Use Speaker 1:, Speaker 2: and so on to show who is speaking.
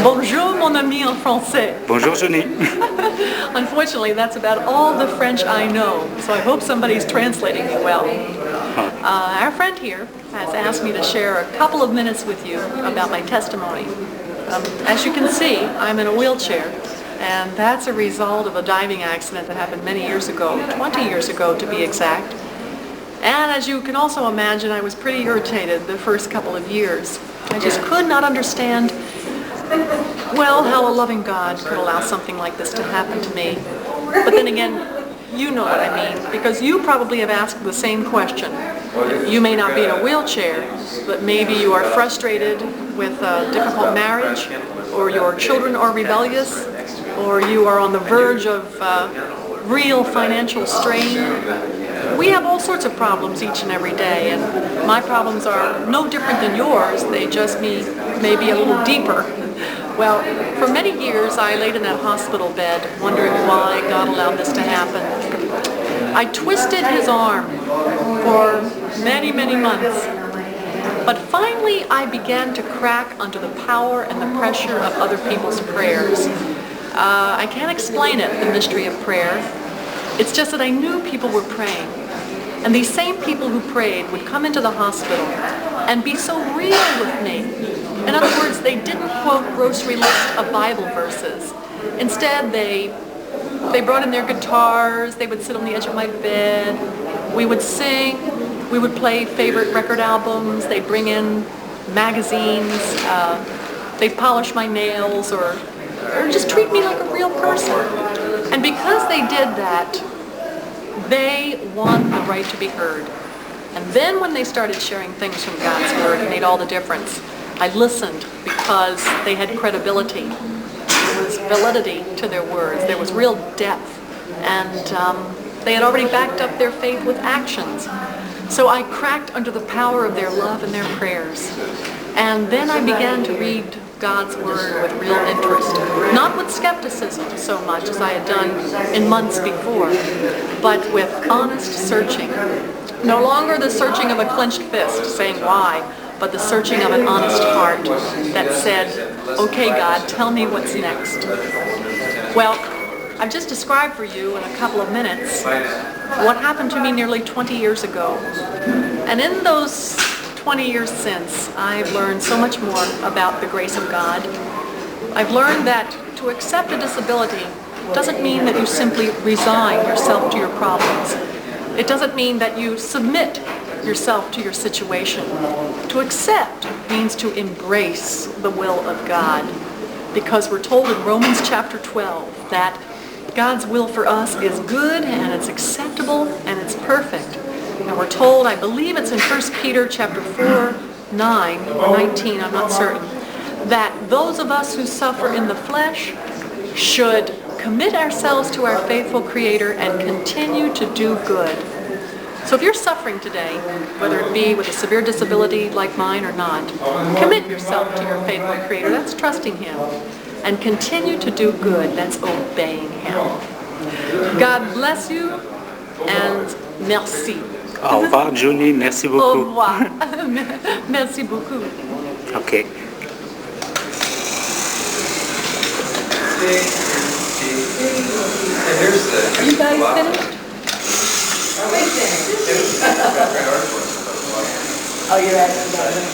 Speaker 1: Bonjour, mon ami en français.
Speaker 2: Bonjour, Joni.
Speaker 1: Unfortunately, that's about all the French I know, so I hope somebody's translating me well. Our friend here has asked me to share a couple of minutes with you about my testimony. As you can see, I'm in a wheelchair, and that's a result of a diving accident that happened many years ago, 20 years ago to be exact. And as you can also imagine, I was pretty irritated the first couple of years. I just could not understand, well, how a loving God could allow something like this to happen to me. But then again, you know what I mean, because you probably have asked the same question. You may not be in a wheelchair, but maybe you are frustrated with a difficult marriage, or your children are rebellious, or you are on the verge of real financial strain. We have all sorts of problems each and every day, and my problems are no different than yours. They just may be a little deeper. Well, for many years I laid in that hospital bed wondering why God allowed this to happen. I twisted his arm for many, many months. But finally I began to crack under the power and the pressure of other people's prayers. I can't explain it, the mystery of prayer. It's just that I knew people were praying. And these same people who prayed would come into the hospital and be so real with me. In other words, they didn't quote grocery lists of Bible verses. Instead, they brought in their guitars, they would sit on the edge of my bed, we would sing, we would play favorite record albums, they'd bring in magazines, they'd polish my nails, or just treat me like a real person. And because they did that, they won the right to be heard. And then when they started sharing things from God's Word, it made all the difference. I listened because they had credibility. There was validity to their words. There was real depth. And they had already backed up their faith with actions. So I cracked under the power of their love and their prayers. And then I began to read God's Word with real interest. Not with skepticism so much as I had done in months before, but with honest searching. No longer the searching of a clenched fist saying why, but the searching of an honest heart that said, okay God, tell me what's next. Well, I've just described for you in a couple of minutes what happened to me nearly 20 years ago. And in those 20 years since, I've learned so much more about the grace of God. I've learned that to accept a disability doesn't mean that you simply resign yourself to your problems. It doesn't mean that you submit yourself to your situation. To accept means to embrace the will of God, because we're told in Romans chapter 12 that God's will for us is good and it's acceptable and it's perfect. And we're told, I believe it's in 1 Peter chapter 4, 9 or 19, I'm not certain, that those of us who suffer in the flesh should commit ourselves to our faithful Creator and continue to do good. So if you're suffering today, whether it be with a severe disability like mine or not, commit yourself to your faithful Creator. That's trusting Him. And continue to do good. That's obeying Him. God bless you, and merci.
Speaker 2: Au revoir, Joni. Merci beaucoup.
Speaker 1: Au revoir. Merci beaucoup.
Speaker 2: Okay.
Speaker 1: You guys finished? Oh, you're asking about it.